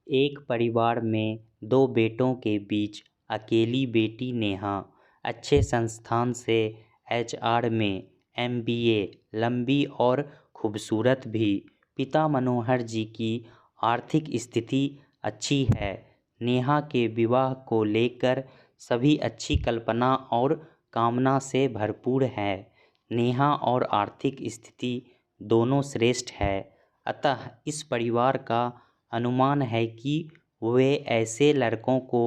एक परिवार में दो बेटों के बीच अकेली बेटी नेहा अच्छे संस्थान से एचआर में एमबीए, लंबी और खूबसूरत भी। पिता मनोहर जी की आर्थिक स्थिति अच्छी है। नेहा के विवाह को लेकर सभी अच्छी कल्पना और कामना से भरपूर है। नेहा और आर्थिक स्थिति दोनों श्रेष्ठ है, अतः इस परिवार का अनुमान है कि वे ऐसे लड़कों को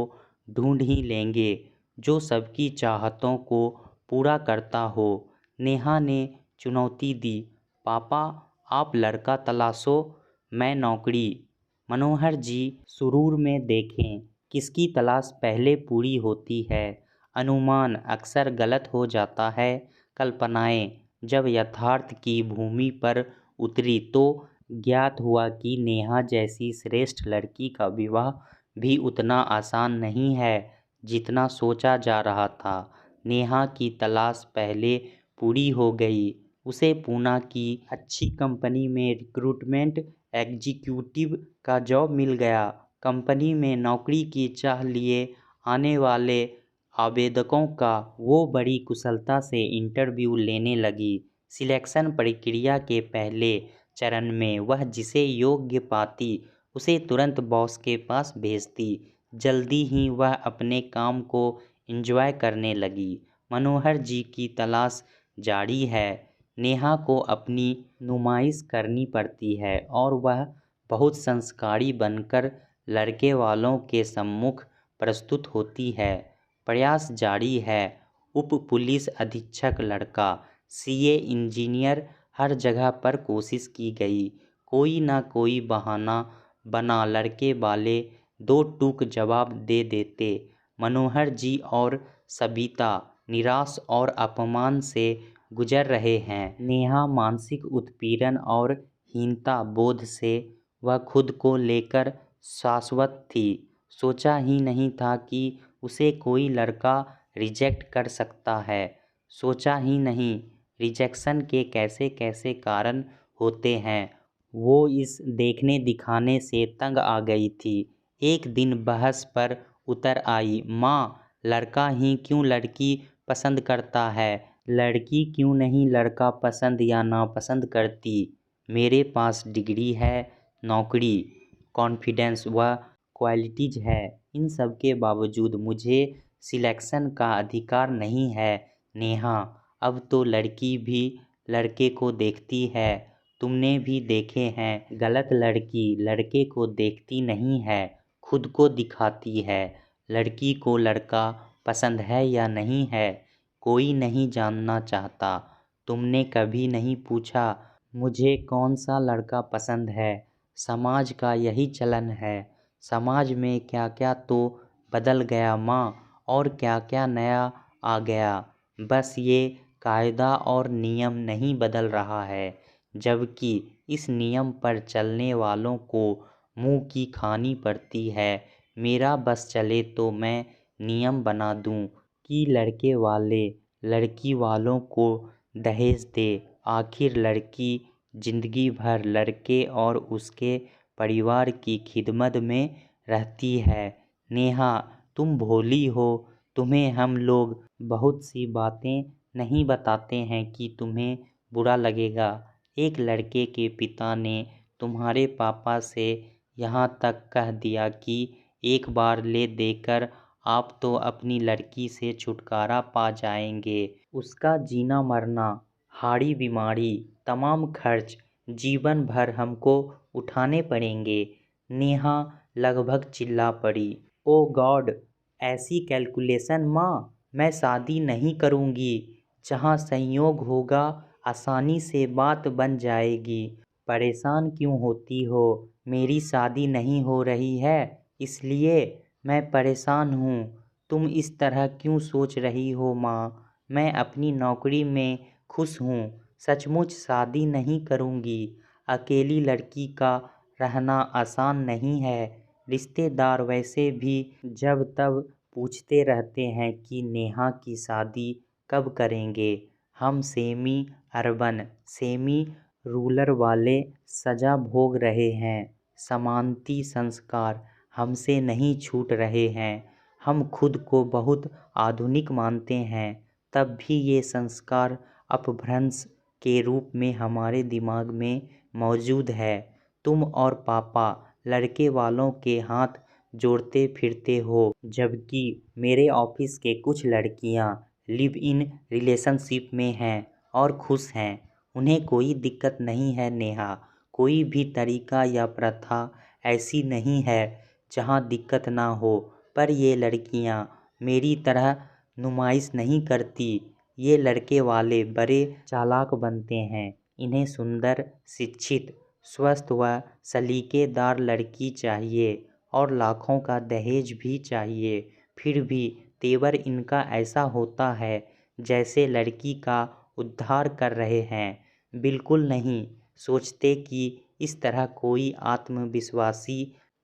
ढूंढ ही लेंगे जो सबकी चाहतों को पूरा करता हो। नेहा ने चुनौती दी, पापा आप लड़का तलाशो, मैं नौकरी। मनोहर जी सुरूर में देखें, किसकी तलाश पहले पूरी होती है। अनुमान अक्सर गलत हो जाता है। कल्पनाएं जब यथार्थ की भूमि पर उतरी तो ज्ञात हुआ कि नेहा जैसी श्रेष्ठ लड़की का विवाह भी उतना आसान नहीं है जितना सोचा जा रहा था। नेहा की तलाश पहले पूरी हो गई। उसे पूना की अच्छी कंपनी में रिक्रूटमेंट एग्जीक्यूटिव का जॉब मिल गया। कंपनी में नौकरी की चाह लिए आने वाले आवेदकों का वो बड़ी कुशलता से इंटरव्यू लेने लगी। सिलेक्शन प्रक्रिया के पहले चरण में वह जिसे योग्य पाती उसे तुरंत बॉस के पास भेजती। जल्दी ही वह अपने काम को एंजॉय करने लगी। मनोहर जी की तलाश जारी है। नेहा को अपनी नुमाइश करनी पड़ती है और वह बहुत संस्कारी बनकर लड़के वालों के सम्मुख प्रस्तुत होती है। प्रयास जारी है। उप पुलिस अधीक्षक लड़का, सीए, इंजीनियर, हर जगह पर कोशिश की गई। कोई ना कोई बहाना बना लड़के वाले दो टूक जवाब दे देते। मनोहर जी और सबिता निराश और अपमान से गुजर रहे हैं। नेहा मानसिक उत्पीड़न और हीनता बोध से वह खुद को लेकर शाश्वत थी। सोचा ही नहीं था कि उसे कोई लड़का रिजेक्ट कर सकता है। सोचा ही नहीं रिजेक्शन के कैसे कैसे कारण होते हैं। वो इस देखने दिखाने से तंग आ गई थी। एक दिन बहस पर उतर आई, माँ लड़का ही क्यों लड़की पसंद करता है, लड़की क्यों नहीं लड़का पसंद या नापसंद करती। मेरे पास डिग्री है, नौकरी, कॉन्फिडेंस व क्वालिटीज है। इन सब के बावजूद मुझे सिलेक्शन का अधिकार नहीं है। नेहा अब तो लड़की भी लड़के को देखती है। तुमने भी देखे हैं, गलत लड़की लड़के को देखती नहीं है, खुद को दिखाती है। लड़की को लड़का पसंद है या नहीं है कोई नहीं जानना चाहता। तुमने कभी नहीं पूछा मुझे कौन सा लड़का पसंद है। समाज का यही चलन है। समाज में क्या क्या तो बदल गया माँ, और क्या क्या नया आ गया। बस ये कायदा और नियम नहीं बदल रहा है, जबकि इस नियम पर चलने वालों को मुंह की खानी पड़ती है। मेरा बस चले तो मैं नियम बना दूं कि लड़के वाले लड़की वालों को दहेज दे। आखिर लड़की जिंदगी भर लड़के और उसके परिवार की खिदमत में रहती है। नेहा तुम भोली हो, तुम्हें हम लोग बहुत सी बातें नहीं बताते हैं कि तुम्हें बुरा लगेगा। एक लड़के के पिता ने तुम्हारे पापा से यहाँ तक कह दिया कि एक बार ले देकर आप तो अपनी लड़की से छुटकारा पा जाएंगे। उसका जीना मरना, हाड़ी बीमारी, तमाम खर्च जीवन भर हमको उठाने पड़ेंगे। नेहा लगभग चिल्ला पड़ी, ओ गॉड, ऐसी कैलकुलेशन माँ, मैं शादी नहीं करूँगी। जहाँ संयोग होगा आसानी से बात बन जाएगी। परेशान क्यों होती हो, मेरी शादी नहीं हो रही है इसलिए मैं परेशान हूँ। तुम इस तरह क्यों सोच रही हो माँ, मैं अपनी नौकरी में खुश हूँ। सचमुच शादी नहीं करूँगी। अकेली लड़की का रहना आसान नहीं है। रिश्तेदार वैसे भी जब तब पूछते रहते हैं कि नेहा की शादी कब करेंगे। हम सेमी अर्बन सेमी रूरल वाले सजा भोग रहे हैं। समानती संस्कार हमसे नहीं छूट रहे हैं। हम खुद को बहुत आधुनिक मानते हैं, तब भी ये संस्कार अपभ्रंश के रूप में हमारे दिमाग में मौजूद है। तुम और पापा लड़के वालों के हाथ जोड़ते फिरते हो, जबकि मेरे ऑफिस के कुछ लड़कियां लिव इन रिलेशनशिप में हैं और खुश हैं। उन्हें कोई दिक्कत नहीं है नेहा। कोई भी तरीका या प्रथा ऐसी नहीं है जहाँ दिक्कत ना हो। पर ये लड़कियाँ मेरी तरह नुमाइश नहीं करती। ये लड़के वाले बड़े चालाक बनते हैं। इन्हें सुंदर, शिक्षित, स्वस्थ व सलीकेदार लड़की चाहिए और लाखों का दहेज भी चाहिए। फिर भी तेवर इनका ऐसा होता है जैसे लड़की का उद्धार कर रहे हैं। बिल्कुल नहीं सोचते कि इस तरह कोई आत्मविश्वासी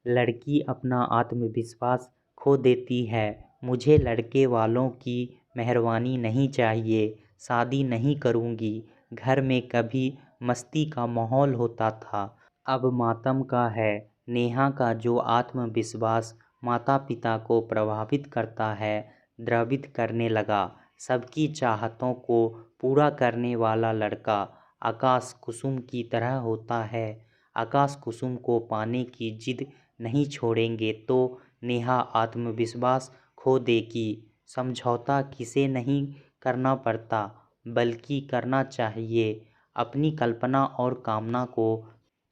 लड़की अपना आत्मविश्वास खो देती है। मुझे लड़के वालों की मेहरबानी नहीं चाहिए। शादी नहीं करूँगी। घर में कभी मस्ती का माहौल होता था, अब मातम का है। नेहा का जो आत्मविश्वास माता पिता को प्रभावित करता है, द्रवित करने लगा। सबकी चाहतों को पूरा करने वाला लड़का आकाश कुसुम की तरह होता है। आकाश कुसुम को पाने की जिद नहीं छोड़ेंगे तो नेहा आत्मविश्वास खो देगी। समझौता किसे नहीं करना पड़ता, बल्कि करना चाहिए। अपनी कल्पना और कामना को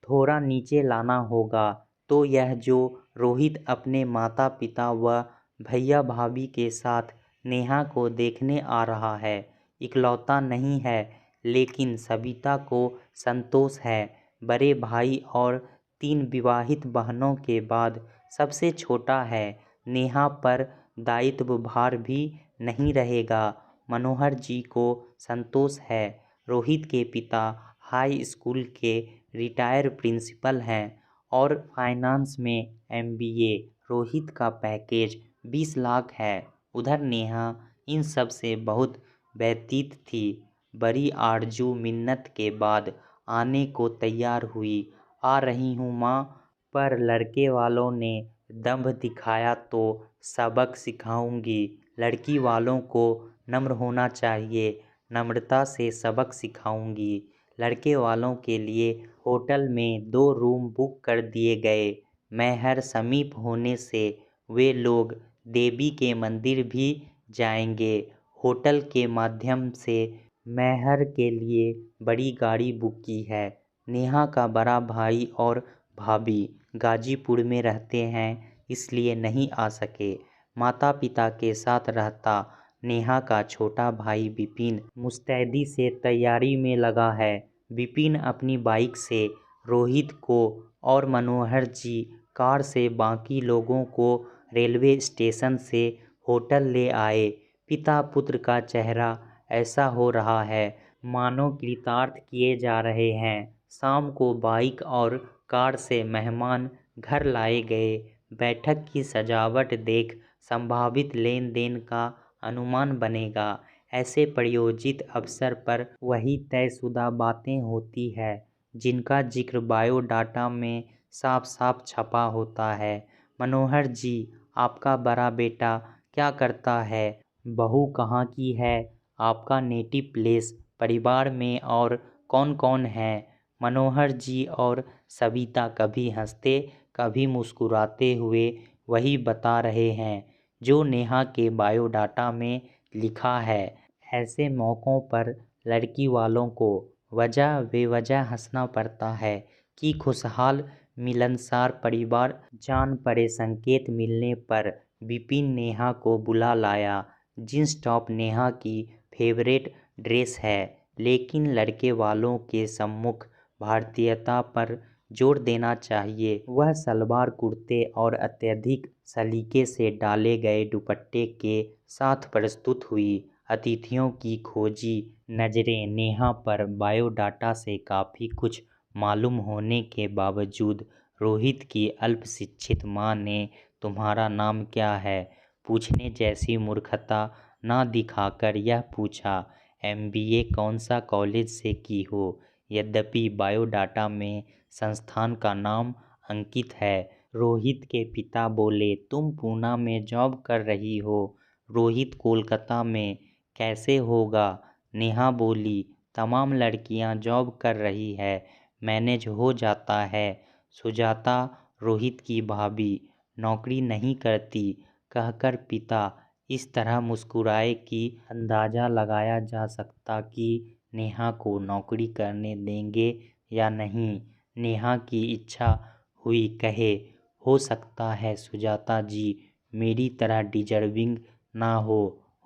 थोड़ा नीचे लाना होगा। तो यह जो रोहित अपने माता पिता व भैया भाभी के साथ नेहा को देखने आ रहा है, इकलौता नहीं है, लेकिन सविता को संतोष है। बड़े भाई और 3 विवाहित बहनों के बाद सबसे छोटा है। नेहा पर दायित्व भार भी नहीं रहेगा। मनोहर जी को संतोष है। रोहित के पिता हाई स्कूल के रिटायर प्रिंसिपल हैं और फाइनेंस में MBA। रोहित का पैकेज 20 लाख है। उधर नेहा इन सब से बहुत व्यतीत थी। बड़ी आरजू मिन्नत के बाद आने को तैयार हुई। आ रही हूँ माँ। पर लड़के वालों ने दंभ दिखाया तो सबक सिखाऊंगी। लड़की वालों को नम्र होना चाहिए, नम्रता से सबक सिखाऊंगी। लड़के वालों के लिए होटल में 2 रूम बुक कर दिए गए। मैहर समीप होने से वे लोग देवी के मंदिर भी जाएंगे। होटल के माध्यम से मैहर के लिए बड़ी गाड़ी बुक की है। नेहा का बड़ा भाई और भाभी गाजीपुर में रहते हैं, इसलिए नहीं आ सके। माता पिता के साथ रहता नेहा का छोटा भाई विपिन मुस्तैदी से तैयारी में लगा है। विपिन अपनी बाइक से रोहित को और मनोहर जी कार से बाकी लोगों को रेलवे स्टेशन से होटल ले आए। पिता पुत्र का चेहरा ऐसा हो रहा है मानो कृतार्थ किए जा रहे हैं। शाम को बाइक और कार से मेहमान घर लाए गए। बैठक की सजावट देख संभावित लेन देन का अनुमान बनेगा। ऐसे प्रायोजित अवसर पर वही तयशुदा बातें होती है जिनका जिक्र बायोडाटा में साफ साफ छपा होता है। मनोहर जी, आपका बड़ा बेटा क्या करता है? बहू कहाँ की है? आपका नेटिव प्लेस, परिवार में और कौन कौन है? मनोहर जी और सविता कभी हंसते कभी मुस्कुराते हुए वही बता रहे हैं जो नेहा के बायोडाटा में लिखा है। ऐसे मौक़ों पर लड़की वालों को वजह बेवजह हंसना पड़ता है कि खुशहाल मिलनसार परिवार जान पड़े। संकेत मिलने पर विपिन नेहा को बुला लाया। जींस टॉप नेहा की फेवरेट ड्रेस है, लेकिन लड़के वालों के सम्मुख भारतीयता पर जोर देना चाहिए। वह सलवार कुर्ते और अत्यधिक सलीके से डाले गए दुपट्टे के साथ प्रस्तुत हुई। अतिथियों की खोजी नज़रें नेहा पर बायोडाटा से काफ़ी कुछ मालूम होने के बावजूद रोहित की अल्पशिक्षित माँ ने तुम्हारा नाम क्या है पूछने जैसी मूर्खता न दिखाकर यह पूछा, MBA कौन सा कॉलेज से की हो। यद्यपि बायोडाटा में संस्थान का नाम अंकित है। रोहित के पिता बोले, तुम पूना में जॉब कर रही हो, रोहित कोलकाता में कैसे होगा? नेहा बोली, तमाम लड़कियां जॉब कर रही है, मैनेज हो जाता है। सुजाता, रोहित की भाभी, नौकरी नहीं करती कहकर पिता इस तरह मुस्कुराए कि अंदाज़ा लगाया जा सकता कि नेहा को नौकरी करने देंगे या नहीं। नेहा की इच्छा हुई कहे, हो सकता है सुजाता जी मेरी तरह डिजर्विंग ना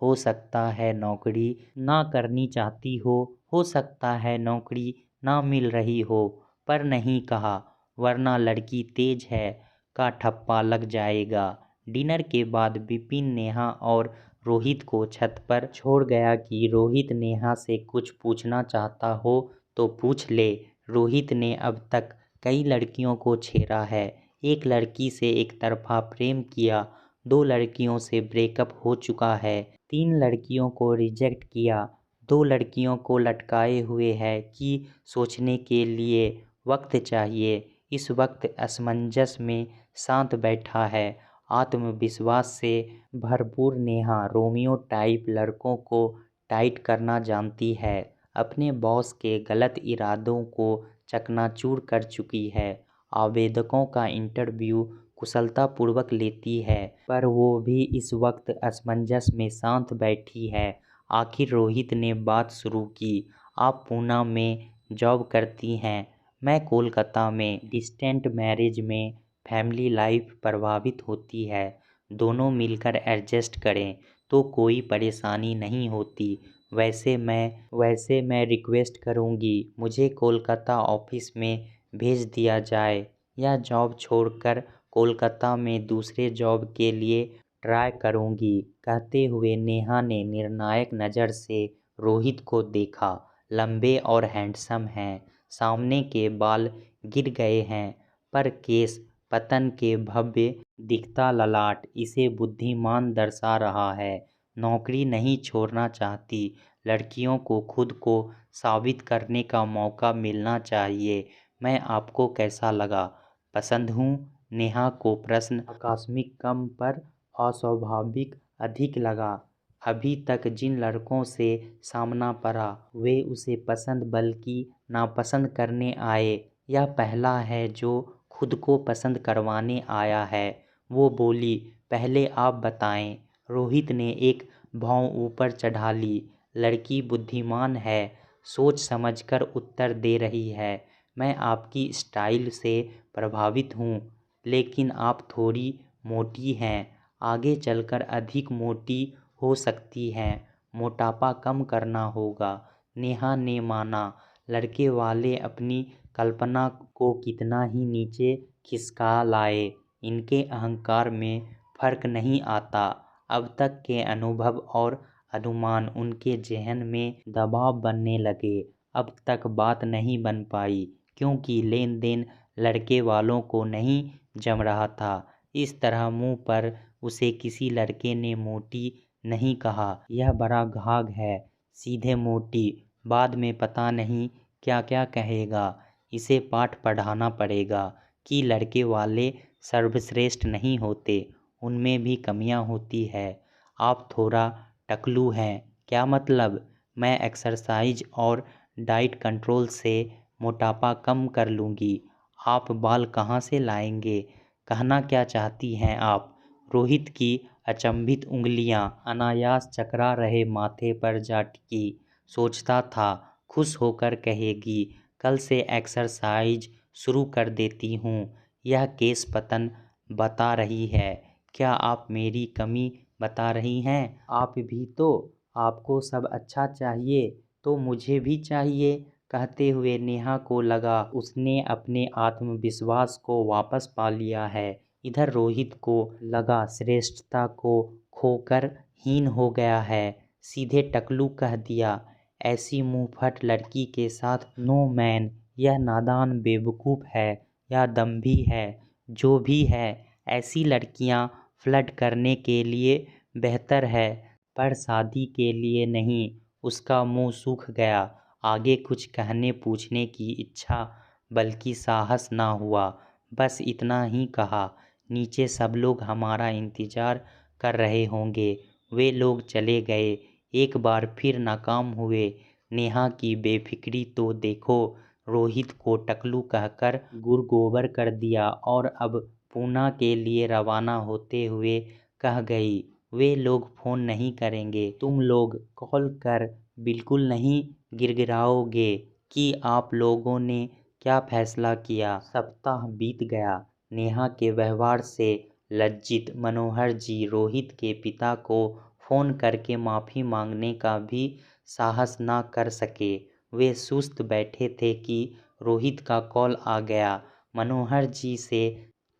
हो सकता है नौकरी ना करनी चाहती हो सकता है नौकरी ना मिल रही हो, पर नहीं कहा वरना लड़की तेज है का ठप्पा लग जाएगा। डिनर के बाद विपिन नेहा और रोहित को छत पर छोड़ गया कि रोहित नेहा से कुछ पूछना चाहता हो तो पूछ ले। रोहित ने अब तक कई लड़कियों को छेड़ा है, एक लड़की से एक तरफा प्रेम किया, 2 लड़कियों से ब्रेकअप हो चुका है, 3 लड़कियों को रिजेक्ट किया, 2 लड़कियों को लटकाए हुए है कि सोचने के लिए वक्त चाहिए। इस वक्त असमंजस में शांत बैठा है। आत्मविश्वास से भरपूर नेहा रोमियो टाइप लड़कों को टाइट करना जानती है, अपने बॉस के गलत इरादों को चकनाचूर कर चुकी है, आवेदकों का इंटरव्यू कुशलतापूर्वक लेती है, पर वो भी इस वक्त असमंजस में शांत बैठी है। आखिर रोहित ने बात शुरू की, आप पूना में जॉब करती हैं, मैं कोलकाता में, डिस्टेंट मैरिज में फैमिली लाइफ प्रभावित होती है, दोनों मिलकर एडजस्ट करें तो कोई परेशानी नहीं होती। वैसे मैं रिक्वेस्ट करूंगी मुझे कोलकाता ऑफिस में भेज दिया जाए या जॉब छोड़कर कोलकाता में दूसरे जॉब के लिए ट्राई करूंगी। कहते हुए नेहा ने निर्णायक नज़र से रोहित को देखा। लंबे और हैंडसम हैं, सामने के बाल गिर गए हैं, पर केस पतन के भव्य दिखता ललाट इसे बुद्धिमान दर्शा रहा है। नौकरी नहीं छोड़ना चाहती, लड़कियों को खुद को साबित करने का मौका मिलना चाहिए। मैं आपको कैसा लगा? पसंद हूँ? नेहा को प्रश्न आकस्मिक कम पर अस्वाभाविक अधिक लगा। अभी तक जिन लड़कों से सामना पड़ा वे उसे पसंद बल्कि नापसंद करने आए, यह पहला है जो खुद को पसंद करवाने आया है। वो बोली, पहले आप बताएं। रोहित ने एक भौं ऊपर चढ़ा ली। लड़की बुद्धिमान है, सोच समझकर उत्तर दे रही है। मैं आपकी स्टाइल से प्रभावित हूँ, लेकिन आप थोड़ी मोटी हैं, आगे चलकर अधिक मोटी हो सकती हैं, मोटापा कम करना होगा। नेहा ने माना, लड़के वाले अपनी कल्पना को कितना ही नीचे खिसका लाए, इनके अहंकार में फर्क नहीं आता। अब तक के अनुभव और अनुमान उनके ज़हन में दबाव बनने लगे। अब तक बात नहीं बन पाई क्योंकि लेन देन लड़के वालों को नहीं जम रहा था। इस तरह मुंह पर उसे किसी लड़के ने मोटी नहीं कहा। यह बड़ा घाघ है, सीधे मोटी, बाद में पता नहीं क्या क्या कहेगा। इसे पाठ पढ़ाना पड़ेगा कि लड़के वाले सर्वश्रेष्ठ नहीं होते, उनमें भी कमियां होती है। आप थोड़ा टकलू हैं, क्या मतलब? मैं एक्सरसाइज और डाइट कंट्रोल से मोटापा कम कर लूँगी। आप बाल कहाँ से लाएंगे? कहना क्या चाहती हैं आप? रोहित की अचंभित उंगलियां अनायास चकरा रहे माथे पर जा टिकी। सोचता था खुश होकर कहेगी, कल से एक्सरसाइज शुरू कर देती हूँ। यह केस पतन बता रही है, क्या आप मेरी कमी बता रही हैं? आप भी तो, आपको सब अच्छा चाहिए तो मुझे भी चाहिए। कहते हुए नेहा को लगा उसने अपने आत्मविश्वास को वापस पा लिया है। इधर रोहित को लगा श्रेष्ठता को खोकर हीन हो गया है। सीधे टकलू कह दिया, ऐसी मुंहफट लड़की के साथ नो मैन। यह नादान बेवकूफ़ है या दम्भी है, जो भी है, ऐसी लड़कियां फ्लर्ट करने के लिए बेहतर है, पर शादी के लिए नहीं। उसका मुंह सूख गया, आगे कुछ कहने पूछने की इच्छा बल्कि साहस ना हुआ। बस इतना ही कहा। नीचे सब लोग हमारा इंतजार कर रहे होंगे। वे लोग चले गए। एक बार फिर नाकाम हुए। नेहा की बेफिक्री तो देखो। रोहित को टकलू कहकर गुरगोबर कर दिया और अब पूना के लिए रवाना होते हुए कह गई, वे लोग फ़ोन नहीं करेंगे। तुम लोग कॉल कर बिल्कुल नहीं गिड़गिड़ाओगे कि आप लोगों ने क्या फैसला किया। सप्ताह बीत गया। नेहा के व्यवहार से लज्जित मनोहर जी रोहित के पिता को फ़ोन करके माफ़ी मांगने का भी साहस न कर सके। वे सुस्त बैठे थे कि रोहित का कॉल आ गया। मनोहर जी से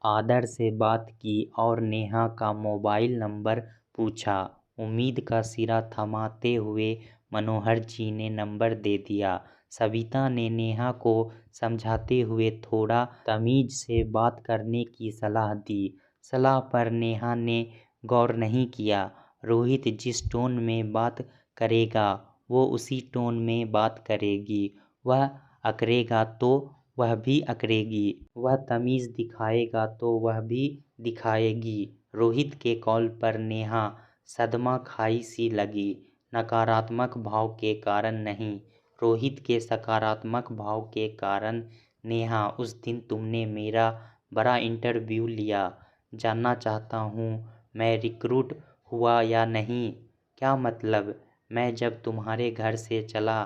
आदर से बात की और नेहा का मोबाइल नंबर पूछा। उम्मीद का सिरा थमाते हुए मनोहर जी ने नंबर दे दिया। सविता ने नेहा को समझाते हुए थोड़ा तमीज़ से बात करने की सलाह दी। सलाह पर नेहा ने गौर नहीं किया। रोहित जिस टोन में बात करेगा वो उसी टोन में बात करेगी। वह अकड़ेगा तो वह भी अकड़ेगी। वह तमीज़ दिखाएगा तो वह भी दिखाएगी। रोहित के कॉल पर नेहा सदमा खाई सी लगी। नकारात्मक भाव के कारण नहीं, रोहित के सकारात्मक भाव के कारण। नेहा, उस दिन तुमने मेरा बड़ा इंटरव्यू लिया। जानना चाहता हूँ मैं रिक्रूट हुआ या नहीं। क्या मतलब? मैं जब तुम्हारे घर से चला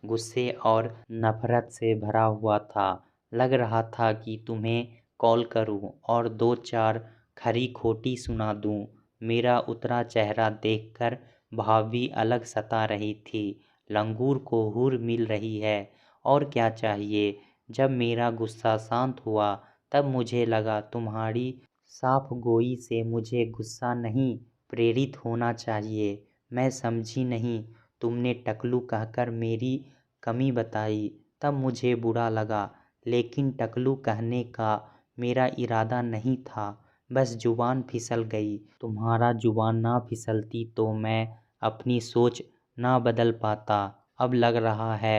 गुस्से और नफरत से भरा हुआ था। लग रहा था कि तुम्हें कॉल करूं और दो चार खरी खोटी सुना दूं। मेरा उतरा चेहरा देखकर भाभी अलग सता रही थी। लंगूर को हूर मिल रही है, और क्या चाहिए। जब मेरा गुस्सा शांत हुआ तब मुझे लगा तुम्हारी साफ गोई से मुझे गुस्सा नहीं प्रेरित होना चाहिए। मैं समझी नहीं। तुमने टकलू कहकर मेरी कमी बताई तब मुझे बुरा लगा, लेकिन टकलू कहने का मेरा इरादा नहीं था। बस जुबान फिसल गई। तुम्हारा जुबान ना फिसलती तो मैं अपनी सोच ना बदल पाता। अब लग रहा है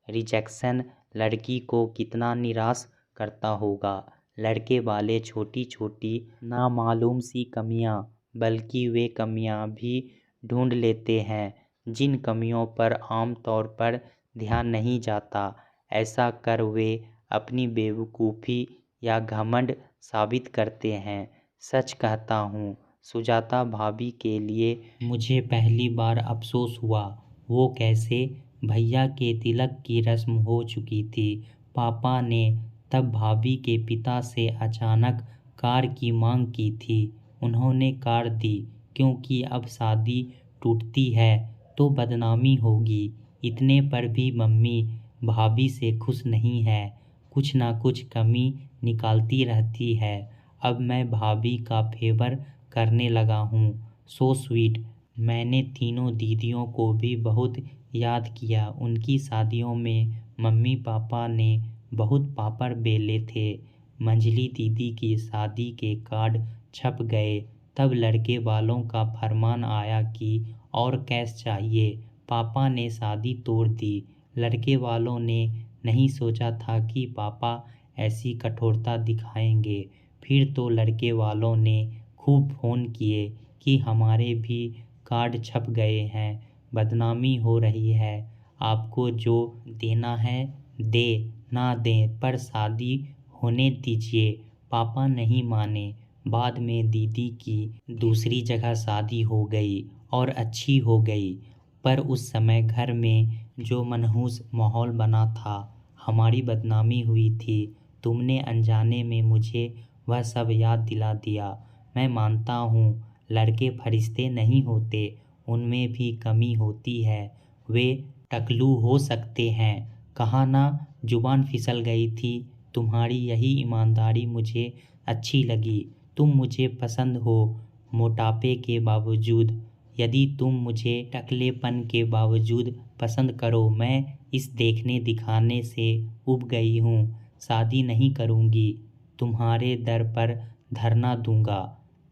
रिजेक्शन लड़की को कितना निराश करता होगा। लड़के वाले छोटी छोटी नामालूम सी कमियां, बल्कि वे कमियां भी ढूंढ लेते हैं जिन कमियों पर आम तौर पर ध्यान नहीं जाता। ऐसा कर वे अपनी बेवकूफ़ी या घमंड साबित करते हैं। सच कहता हूँ, सुजाता भाभी के लिए मुझे पहली बार अफसोस हुआ। वो कैसे? भैया के तिलक की रस्म हो चुकी थी। पापा ने तब भाभी के पिता से अचानक कार की मांग की थी। उन्होंने कार दी क्योंकि अब शादी टूटती है तो बदनामी होगी। इतने पर भी मम्मी भाभी से खुश नहीं है। कुछ ना कुछ कमी निकालती रहती है। अब मैं भाभी का फेवर करने लगा हूँ। So sweet. मैंने तीनों दीदियों को भी बहुत याद किया। उनकी शादियों में मम्मी पापा ने बहुत पापड़ बेले थे। मंजली दीदी की शादी के कार्ड छप गए। तब लड़के वालों का फरमान आया कि और कैश चाहिए। पापा ने शादी तोड़ दी। लड़के वालों ने नहीं सोचा था कि पापा ऐसी कठोरता दिखाएंगे। फिर तो लड़के वालों ने खूब फ़ोन किए कि हमारे भी कार्ड छप गए हैं, बदनामी हो रही है, आपको जो देना है दे, ना दें पर शादी होने दीजिए। पापा नहीं माने। बाद में दीदी की दूसरी जगह शादी हो गई और अच्छी हो गई। पर उस समय घर में जो मनहूस माहौल बना था, हमारी बदनामी हुई थी। तुमने अनजाने में मुझे वह सब याद दिला दिया। मैं मानता हूँ लड़के फरिश्ते नहीं होते, उनमें भी कमी होती है। वे टकलू हो सकते हैं। कहा ना जुबान फिसल गई थी। तुम्हारी यही ईमानदारी मुझे अच्छी लगी। तुम मुझे पसंद हो मोटापे के बावजूद। यदि तुम मुझे टकलेपन के बावजूद पसंद करो, मैं इस देखने दिखाने से उब गई हूँ। शादी नहीं करूँगी, तुम्हारे दर पर धरना दूँगा।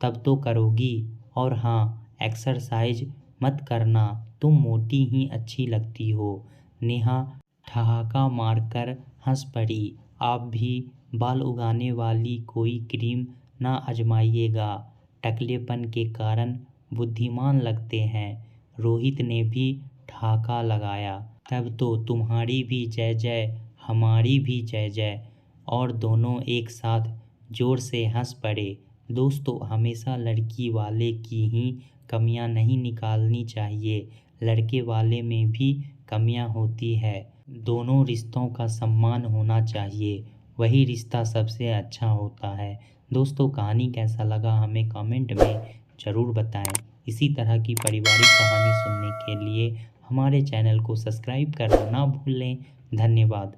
तब तो करोगी। और हाँ, एक्सरसाइज मत करना, तुम मोटी ही अच्छी लगती हो। नेहा ठहाका मारकर हंस पड़ी। आप भी बाल उगाने वाली कोई क्रीम ना आजमाइएगा, टकलेपन के कारण बुद्धिमान लगते हैं। रोहित ने भी ठहाका लगाया। तब तो तुम्हारी भी जय जय, हमारी भी जय जय। और दोनों एक साथ जोर से हंस पड़े। दोस्तों, हमेशा लड़की वाले की ही कमियां नहीं निकालनी चाहिए, लड़के वाले में भी कमियां होती है। दोनों रिश्तों का सम्मान होना चाहिए, वही रिश्ता सबसे अच्छा होता है। दोस्तों, कहानी कैसा लगा हमें कमेंट में ज़रूर बताएं। इसी तरह की पारिवारिक कहानी सुनने के लिए हमारे चैनल को सब्सक्राइब करना ना भूलें। धन्यवाद।